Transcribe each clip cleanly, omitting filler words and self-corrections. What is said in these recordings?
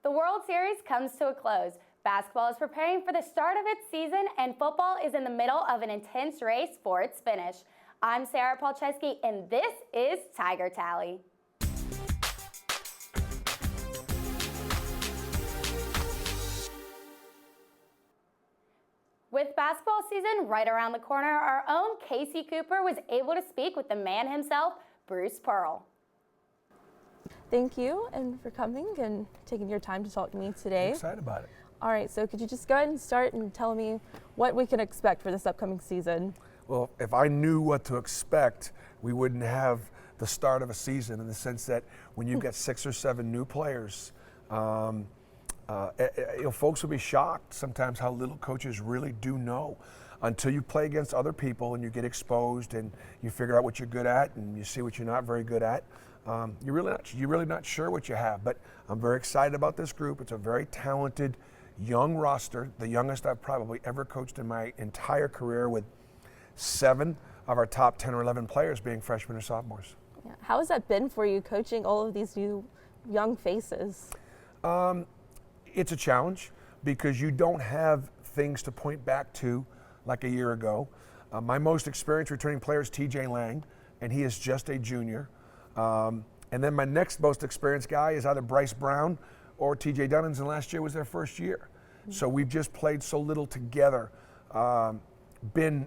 The World Series comes to a close. Basketball is preparing for the start of its season, and football is in the middle of an intense race for its finish. I'm Sarah Palczewski, and this is Tiger Tally. With basketball season right around the corner, our own Casey Cooper was able to speak with the man himself, Bruce Pearl. Thank you and for coming and taking your time to talk to me today. I'm excited about it. All right, so could you just go ahead and start and tell me what we can expect for this upcoming season? Well, if I knew what to expect, we wouldn't have the start of a season, in the sense that when you've got 6 or 7 new players, folks will be shocked sometimes how little coaches really do know until you play against other people and you get exposed and you figure out what you're good at and you see what you're not very good at. You're really not sure what you have, but I'm very excited about this group. It's a very talented young roster, the youngest I've probably ever coached in my entire career, with 7 of our top 10 or 11 players being freshmen or sophomores. Yeah. How has that been for you, coaching all of these new young faces? It's a challenge because you don't have things to point back to like a year ago. My most experienced returning player is TJ Lang, and he is just a junior. And then my next most experienced guy is either Bryce Brown or TJ Dunnins, and last year was their first year. So we've just played so little together, been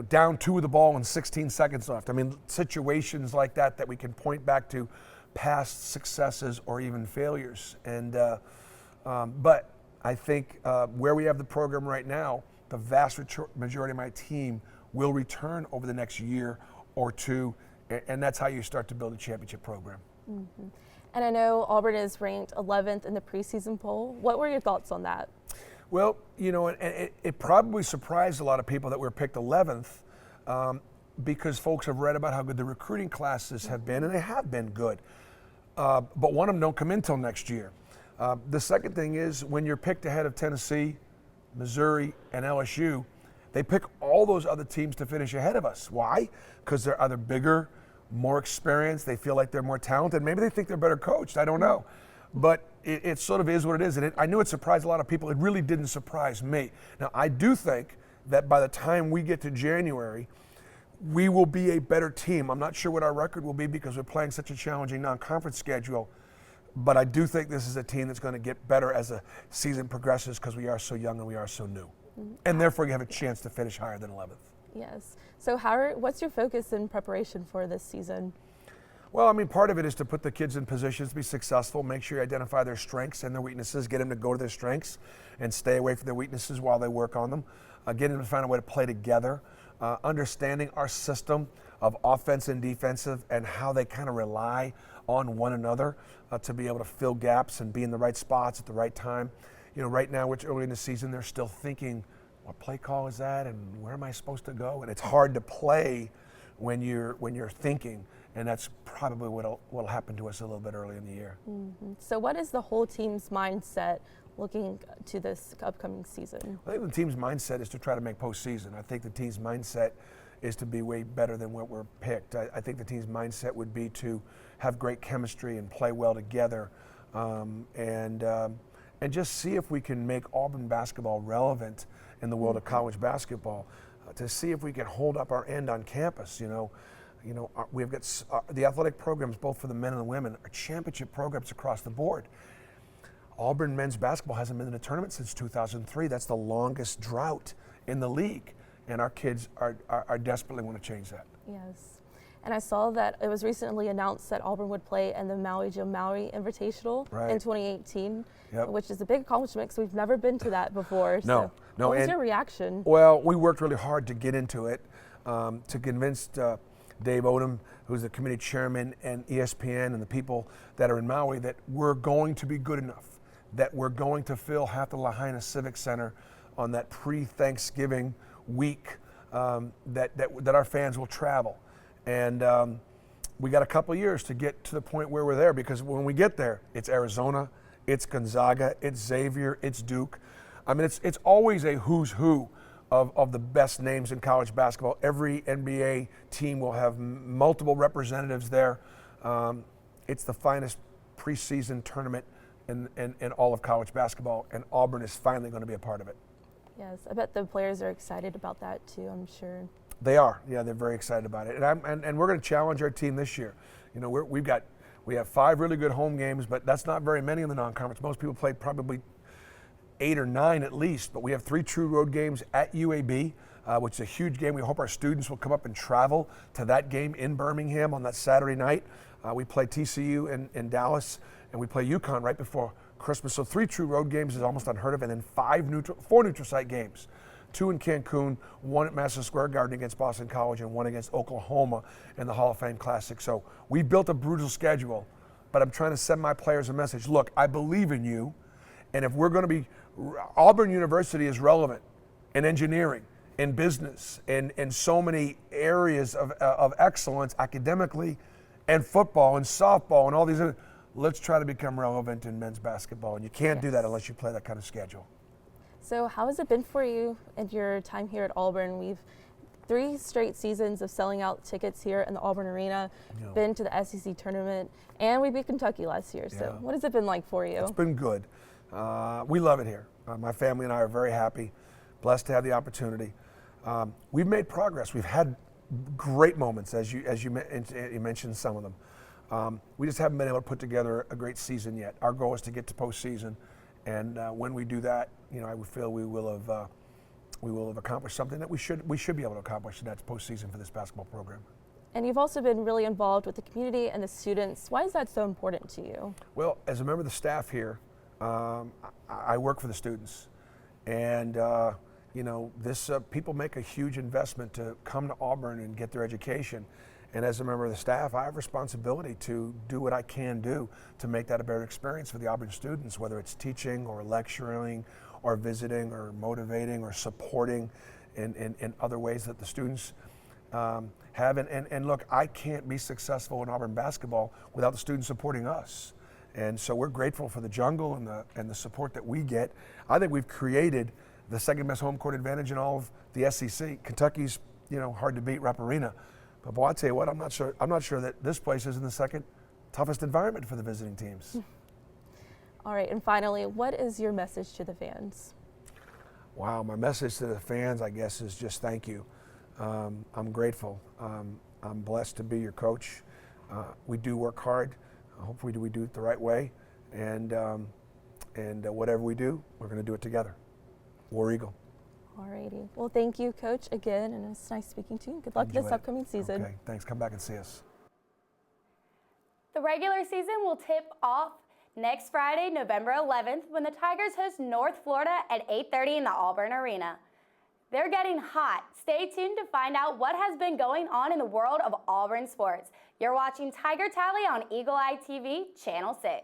down 2 of the ball and 16 seconds left. I mean, situations like that we can point back to past successes or even failures. And but I think where we have the program right now, the vast majority of my team will return over the next year or 2, and that's how you start to build a championship program. Mm-hmm. And I know Auburn is ranked 11th in the preseason poll. What were your thoughts on that? Well, it probably surprised a lot of people that we were picked 11th because folks have read about how good the recruiting classes have been, and they have been good. But one of them don't come in till next year. The second thing is, when you're picked ahead of Tennessee, Missouri, and LSU, they pick all those other teams to finish ahead of us. Why? Because they're either bigger, more experienced, they feel like they're more talented, maybe they think they're better coached, I don't know. But it sort of is what it is, and I knew it surprised a lot of people. It really didn't surprise me. Now, I do think that by the time we get to January, we will be a better team. I'm not sure what our record will be because we're playing such a challenging non-conference schedule, but I do think this is a team that's going to get better as the season progresses because we are so young and we are so new. And therefore, you have a chance to finish higher than 11th. Yes. So what's your focus in preparation for this season? Well, I mean, part of it is to put the kids in positions to be successful, make sure you identify their strengths and their weaknesses, get them to go to their strengths and stay away from their weaknesses while they work on them, get them to find a way to play together, understanding our system of offense and defensive and how they kind of rely on one another to be able to fill gaps and be in the right spots at the right time. Right now, it's early in the season, they're still thinking, what play call is that and where am I supposed to go? And it's hard to play when you're thinking, and that's probably what'll happen to us a little bit early in the year. Mm-hmm. So what is the whole team's mindset looking to this upcoming season? I think the team's mindset is to try to make postseason. I think the team's mindset is to be way better than what we're picked. I think the team's mindset would be to have great chemistry and play well together, and just see if we can make Auburn basketball relevant in the world of college basketball, to see if we can hold up our end on campus. We've got the athletic programs, both for the men and the women, are championship programs across the board. Auburn men's basketball hasn't been in a tournament since 2003. That's the longest drought in the league, and our kids are desperately want to change that. Yes. And I saw that it was recently announced that Auburn would play in the Maui Jim Maui Invitational in 2018, which is a big accomplishment because we've never been to that before. No. What was your reaction? Well, we worked really hard to get into it, to convince Dave Odom, who's the committee chairman, and ESPN and the people that are in Maui, that we're going to be good enough, that we're going to fill half the Lahaina Civic Center on that pre-Thanksgiving week, that our fans will travel. And we got a couple years to get to the point where we're there, because when we get there, it's Arizona, it's Gonzaga, it's Xavier, it's Duke. I mean, it's always a who's who of the best names in college basketball. Every NBA team will have multiple representatives there. It's the finest preseason tournament in all of college basketball, and Auburn is finally going to be a part of it. Yes, I bet the players are excited about that too, I'm sure. They are. Yeah, they're very excited about it. And we're going to challenge our team this year. You know, we have 5 really good home games, but that's not very many in the non-conference. Most people play probably 8 or 9 at least, but we have 3 true road games at UAB, which is a huge game. We hope our students will come up and travel to that game in Birmingham on that Saturday night. We play TCU in Dallas, and we play UConn right before Christmas. So 3 true road games is almost unheard of, and then 4 neutral site games. 2 in Cancun, 1 at Madison Square Garden against Boston College, and 1 against Oklahoma in the Hall of Fame Classic. So we built a brutal schedule, but I'm trying to send my players a message. Look, I believe in you, and if we're going to be, Auburn University is relevant in engineering, in business, in so many areas of excellence academically, and football, and softball, and all these other. Let's try to become relevant in men's basketball, and you can't do that unless you play that kind of schedule. So how has it been for you and your time here at Auburn? We've 3 straight seasons of selling out tickets here in the Auburn Arena, been to the SEC tournament, and we beat Kentucky last year. So what has it been like for you? It's been good. We love it here. My family and I are very happy, blessed to have the opportunity. We've made progress. We've had great moments, as you mentioned some of them. We just haven't been able to put together a great season yet. Our goal is to get to postseason, and when we do that, I would feel we will have accomplished something that we should be able to accomplish, and that's postseason for this basketball program. And you've also been really involved with the community and the students. Why is that so important to you? Well, as a member of the staff here, I work for the students, and people make a huge investment to come to Auburn and get their education. And as a member of the staff, I have responsibility to do what I can do to make that a better experience for the Auburn students, whether it's teaching or lecturing or visiting or motivating or supporting in other ways that the students have. And look, I can't be successful in Auburn basketball without the students supporting us. And so we're grateful for the jungle and the support that we get. I think we've created the second best home court advantage in all of the SEC. Kentucky's, hard to beat Rupp Arena. But boy, I tell you what, I'm not sure that this place isn't the second toughest environment for the visiting teams. All right, and finally, what is your message to the fans? Wow, my message to the fans, I guess, is just thank you. I'm grateful. I'm blessed to be your coach. We do work hard. Hopefully we do it the right way. And whatever we do, we're going to do it together. War Eagle. Alrighty. Well, thank you, Coach, again, and it's nice speaking to you. Good luck this upcoming season. Okay, thanks. Come back and see us. The regular season will tip off next Friday, November 11th, when the Tigers host North Florida at 8:30 in the Auburn Arena. They're getting hot. Stay tuned to find out what has been going on in the world of Auburn sports. You're watching Tiger Tally on Eagle Eye TV, Channel 6.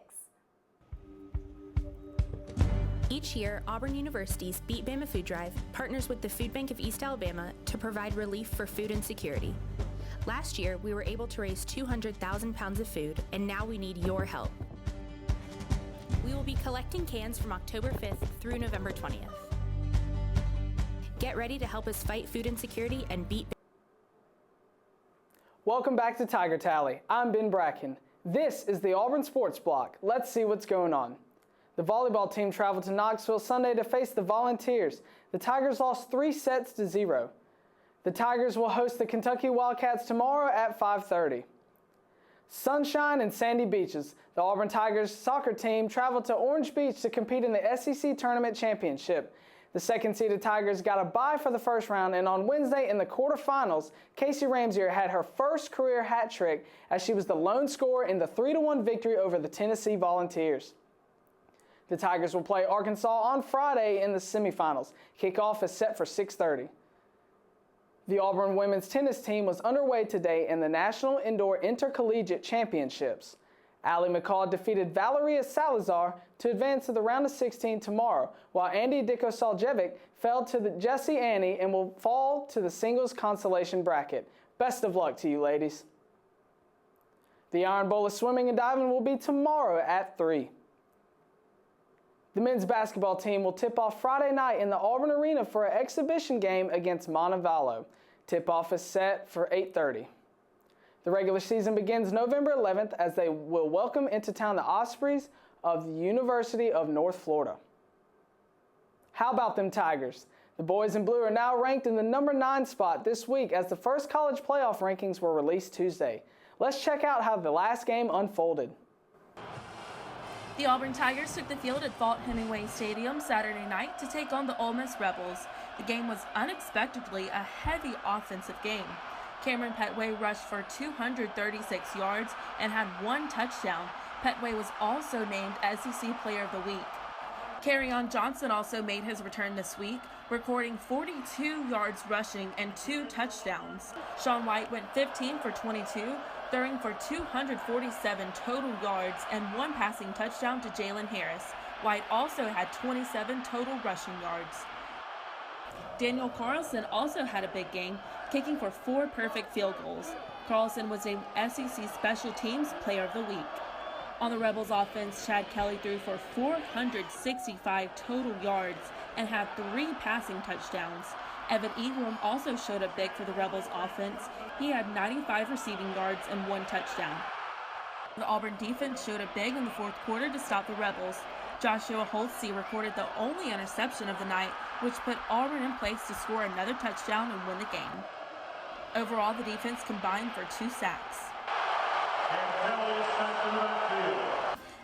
Each year, Auburn University's Beat Bama Food Drive partners with the Food Bank of East Alabama to provide relief for food insecurity. Last year, we were able to raise 200,000 pounds of food, and now we need your help. We will be collecting cans from October 5th through November 20th. Get ready to help us fight food insecurity and beat. Welcome back to Tiger Tally. I'm Ben Bracken. This is the Auburn Sports Block. Let's see what's going on. The volleyball team traveled to Knoxville Sunday to face the Volunteers. The Tigers lost 3-0. The Tigers will host the Kentucky Wildcats tomorrow at 5:30. Sunshine and sandy beaches. The Auburn Tigers soccer team traveled to Orange Beach to compete in the SEC Tournament Championship. The second-seeded Tigers got a bye for the first round, and on Wednesday in the quarterfinals, Casey Ramsier had her first career hat trick as she was the lone scorer in the 3-1 victory over the Tennessee Volunteers. The Tigers will play Arkansas on Friday in the semifinals. Kickoff is set for 6:30. The Auburn women's tennis team was underway today in the National Indoor Intercollegiate Championships. Allie McCall defeated Valeria Salazar to advance to the round of 16 tomorrow, while Andy Diko-Saljevic fell to the Jessie Annie and will fall to the singles consolation bracket. Best of luck to you, ladies. The Iron Bowl of swimming and diving will be tomorrow at 3. The men's basketball team will tip off Friday night in the Auburn Arena for an exhibition game against Montevallo. Tip-off is set for 8:30. The regular season begins November 11th as they will welcome into town the Ospreys of the University of North Florida. How about them Tigers? The boys in blue are now ranked in the number 9 spot this week as the first college playoff rankings were released Tuesday. Let's check out how the last game unfolded. The Auburn Tigers took the field at Vaught-Hemingway Stadium Saturday night to take on the Ole Miss Rebels. The game was unexpectedly a heavy offensive game. Cameron Petway rushed for 236 yards and had 1 touchdown. Petway was also named SEC Player of the Week. Kerryon Johnson also made his return this week, recording 42 yards rushing and 2 touchdowns. Sean White went 15 for 22, throwing for 247 total yards and 1 passing touchdown to Jalen Harris. White also had 27 total rushing yards. Daniel Carlson also had a big game, kicking for 4 perfect field goals. Carlson was named SEC Special Teams Player of the Week. On the Rebels offense, Chad Kelly threw for 465 total yards and had 3 passing touchdowns. Evan Ingram also showed up big for the Rebels offense. He had 95 receiving yards and 1 touchdown. The Auburn defense showed up big in the fourth quarter to stop the Rebels. Joshua Holtze recorded the only interception of the night, which put Auburn in place to score another touchdown and win the game. Overall, the defense combined for 2 sacks.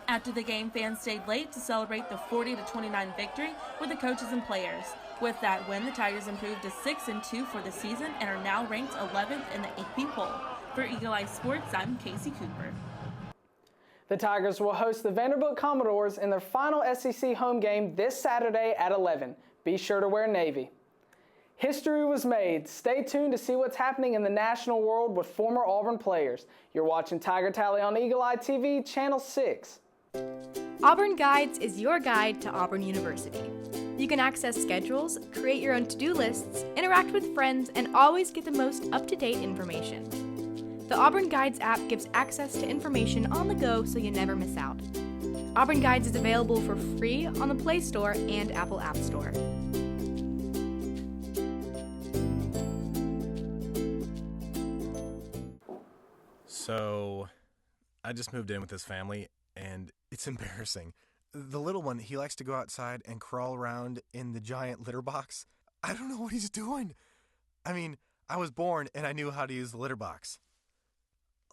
After the game, fans stayed late to celebrate the 40-29 victory with the coaches and players. With that win, the Tigers improved to 6-2 for the season and are now ranked 11th in the AP poll. For Eagle Eye Sports, I'm Casey Cooper. The Tigers will host the Vanderbilt Commodores in their final SEC home game this Saturday at 11. Be sure to wear navy. History was made. Stay tuned to see what's happening in the national world with former Auburn players. You're watching Tiger Tally on Eagle Eye TV, Channel 6. Auburn Guides is your guide to Auburn University. You can access schedules, create your own to-do lists, interact with friends, and always get the most up-to-date information. The Auburn Guides app gives access to information on the go so you never miss out. Auburn Guides is available for free on the Play Store and Apple App Store. So, I just moved in with this family, and it's embarrassing. The little one, he likes to go outside and crawl around in the giant litter box. I don't know what he's doing. I mean, I was born and I knew how to use the litter box.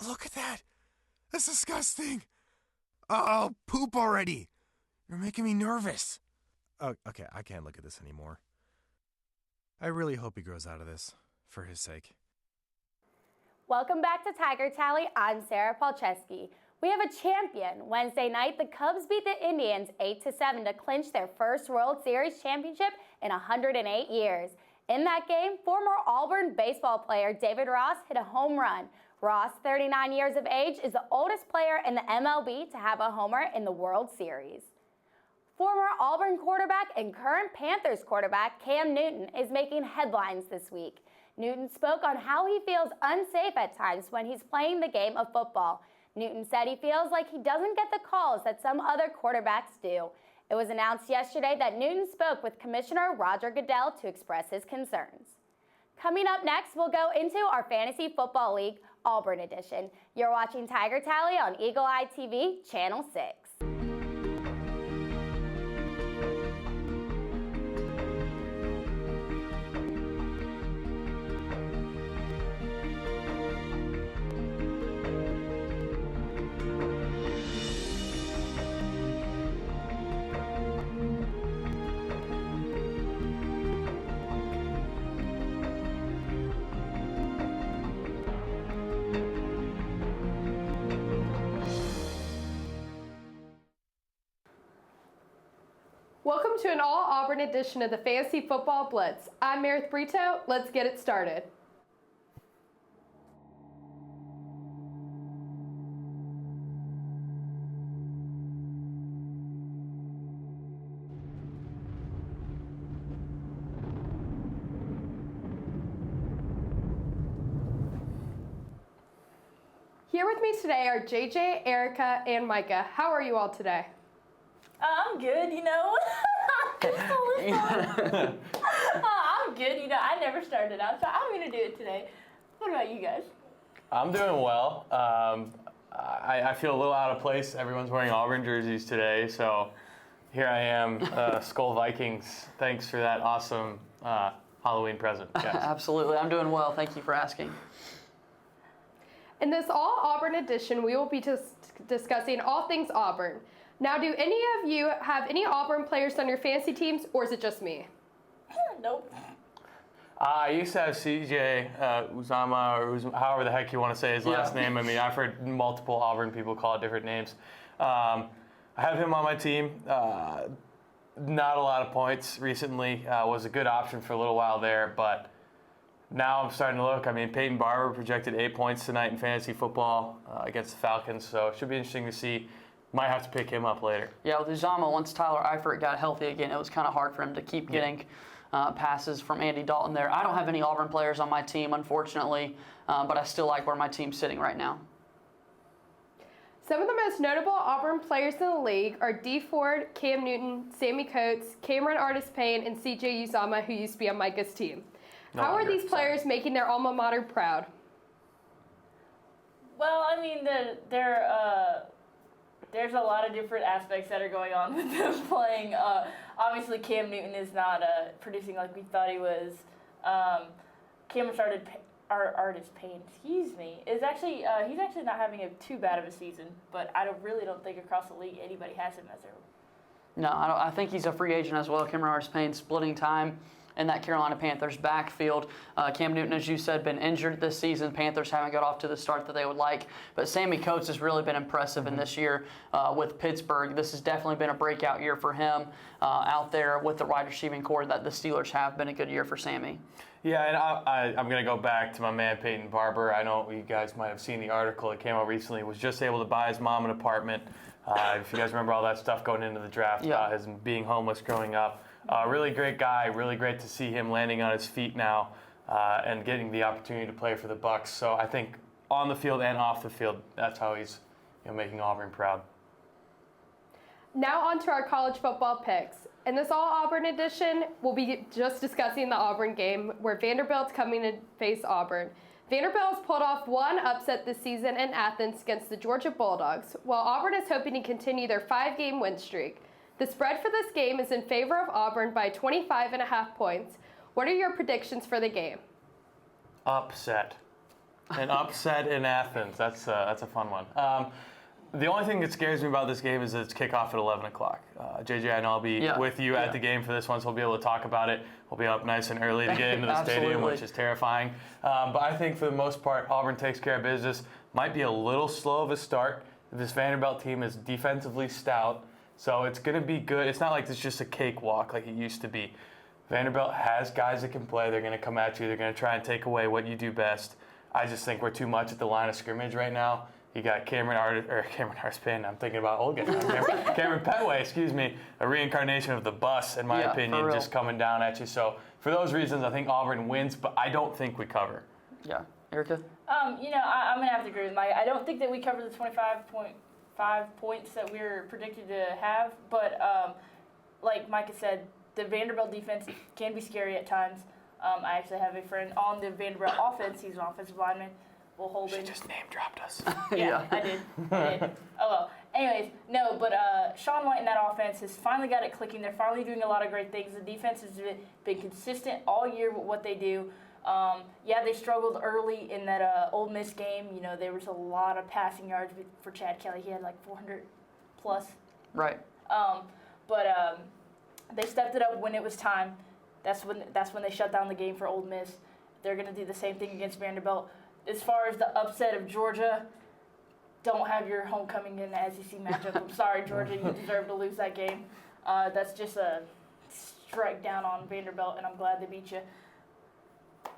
Look at that. That's disgusting. Oh, poop already. You're making me nervous. Oh, okay, I can't look at this anymore. I really hope he grows out of this, for his sake. Welcome back to Tiger Tally. I'm Sarah Palczewski. We have a champion. Wednesday night, the Cubs beat the Indians 8-7 to clinch their first World Series championship in 108 years. In that game, former Auburn baseball player David Ross hit a home run. Ross, 39 years of age, is the oldest player in the MLB to have a homer in the World Series. Former Auburn quarterback and current Panthers quarterback Cam Newton is making headlines this week. Newton spoke on how he feels unsafe at times when he's playing the game of football. Newton said he feels like he doesn't get the calls that some other quarterbacks do. It was announced yesterday that Newton spoke with Commissioner Roger Goodell to express his concerns. Coming up next, we'll go into our Fantasy Football League Auburn edition. You're watching Tiger Tally on Eagle Eye TV, Channel 6. Welcome to an all-Auburn edition of the Fantasy Football Blitz. I'm Meredith Brito. Let's get it started. Here with me today are JJ, Erica, and Micah. How are you all today? I'm good, you know. I'm good, you know. I never started out, so I'm going to do it today. What about you guys? I'm doing well. I feel a little out of place. Everyone's wearing Auburn jerseys today, so here I am, Skull Vikings. Thanks for that awesome Halloween present, guys. Absolutely. I'm doing well. Thank you for asking. In this all Auburn edition, we will be discussing all things Auburn. Now, do any of you have any Auburn players on your fantasy teams, or is it just me? Nope. I used to have CJ Uzama, or however the heck you want to say his last name. I mean, I've heard multiple Auburn people call it different names. I have him on my team. Not a lot of points recently. Was a good option for a little while there, but now I'm starting to look. I mean, Peyton Barber projected 8 points tonight in fantasy football against the Falcons, so it should be interesting to see. Might have to pick him up later. Yeah, with Uzama, once Tyler Eifert got healthy again, it was kind of hard for him to keep getting passes from Andy Dalton there. I don't have any Auburn players on my team, unfortunately, but I still like where my team's sitting right now. Some of the most notable Auburn players in the league are Dee Ford, Cam Newton, Sammy Coates, Cameron Artis-Payne, and CJ Uzama, who used to be on Micah's team. How are these players making their alma mater proud? Well, I mean, there's a lot of different aspects that are going on with them playing. Obviously, Cam Newton is not producing like we thought he was. Cameron Artis-Payne, excuse me, is actually he's actually not having too bad of a season. But I really don't think across the league anybody has him as their. No, I think he's a free agent as well. Cameron Artis-Payne splitting time in that Carolina Panthers backfield. Cam Newton, as you said, been injured this season. Panthers haven't got off to the start that they would like. But Sammy Coates has really been impressive in this year with Pittsburgh. This has definitely been a breakout year for him out there with the wide receiving core that the Steelers have. Been a good year for Sammy. Yeah, and I'm going to go back to my man Peyton Barber. I know you guys might have seen the article that came out recently. Was just able to buy his mom an apartment. If you guys remember all that stuff going into the draft about his being homeless growing up. Really great guy. Really great to see him landing on his feet now and getting the opportunity to play for the Bucs. So I think on the field and off the field, that's how he's making Auburn proud. Now on to our college football picks. In this all-Auburn edition, we'll be just discussing the Auburn game where Vanderbilt's coming to face Auburn. Vanderbilt has pulled off one upset this season in Athens against the Georgia Bulldogs, while Auburn is hoping to continue their 5-game win streak. The spread for this game is in favor of Auburn by 25.5 points. What are your predictions for the game? Upset. An upset in Athens. That's a fun one. The only thing that scares me about this game is that it's kickoff at 11 o'clock. JJ, I know I'll be with you at the game for this one, so we'll be able to talk about it. We'll be up nice and early to get into the stadium, which is terrifying. But I think for the most part, Auburn takes care of business. Might be a little slow of a start. This Vanderbilt team is defensively stout, so it's going to be good. It's not like it's just a cakewalk like it used to be. Vanderbilt has guys that can play. They're going to come at you. They're going to try and take away what you do best. I just think we're too much at the line of scrimmage right now. You got Cameron Artis-Payne. I'm thinking about old guy. Cameron Petway, excuse me, a reincarnation of the bus, in my opinion, just coming down at you. So for those reasons, I think Auburn wins, but I don't think we cover. Yeah, Erica. I'm gonna have to agree with Mike. I don't think that we cover the 25.5 points that we were predicted to have, but like Micah said, the Vanderbilt defense can be scary at times. I actually have a friend on the Vanderbilt offense. He's an offensive lineman. We'll hold She him. just name dropped us. Yeah, I did. Oh, well. Anyways, no, but Sean White and that offense has finally got it clicking. They're finally doing a lot of great things. The defense has been consistent all year with what they do. They struggled early in that Ole Miss game. There was a lot of passing yards for Chad Kelly. He had like 400 plus. Right. But they stepped it up when it was time. That's when they shut down the game for Ole Miss. They're going to do the same thing against Vanderbilt. As far as the upset of Georgia, don't have your homecoming in the SEC matchup. I'm sorry, Georgia, you deserve to lose that game. That's just a strike down on Vanderbilt, and I'm glad they beat you.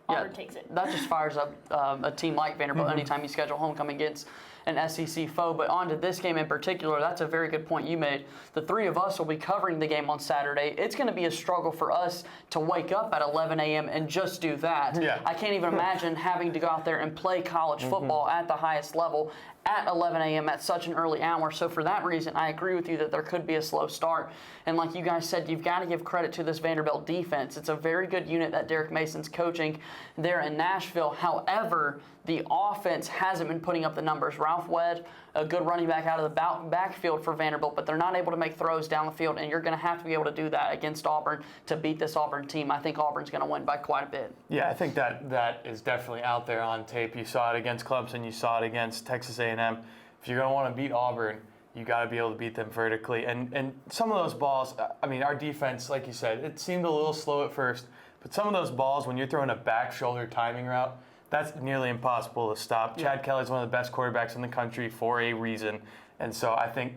Auburn takes it. That just fires up a team like Vanderbilt anytime you schedule homecoming against an SEC foe. But on to this game in particular, that's a very good point you made. The three of us will be covering the game on Saturday. It's going to be a struggle for us to wake up at 11 a.m. and just do that. Yeah. I can't even imagine having to go out there and play college football at the highest level at 11 a.m. at such an early hour. So for that reason, I agree with you that there could be a slow start. And like you guys said, you've got to give credit to this Vanderbilt defense. It's a very good unit that Derek Mason's coaching there in Nashville. However, the offense hasn't been putting up the numbers. Ralph Wedd, a good running back out of the backfield for Vanderbilt, but they're not able to make throws down the field, and you're going to have to be able to do that against Auburn to beat this Auburn team. I think Auburn's going to win by quite a bit. Yeah, I think that is definitely out there on tape. You saw it against Clemson. You saw it against Texas A&M. If you're going to want to beat Auburn, you got to be able to beat them vertically. And some of those balls, I mean, our defense, like you said, it seemed a little slow at first, but some of those balls, when you're throwing a back shoulder timing route, that's nearly impossible to stop. Chad Kelly's one of the best quarterbacks in the country for a reason. And so I think,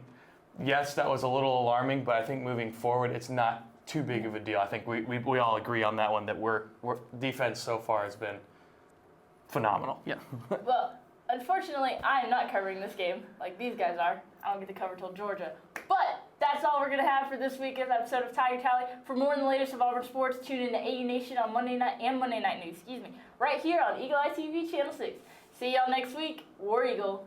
yes, that was a little alarming, but I think moving forward, it's not too big of a deal. I think we all agree on that one, that we're defense so far has been phenomenal. Yeah. Well, unfortunately, I am not covering this game like these guys are. I don't get to cover till Georgia. But that's all we're going to have for this week's episode of Tiger Tally. For more on the latest of Auburn sports, tune in to AU Nation on Monday night and Monday Night News, right here on Eagle Eye TV Channel 6. See y'all next week. War Eagle.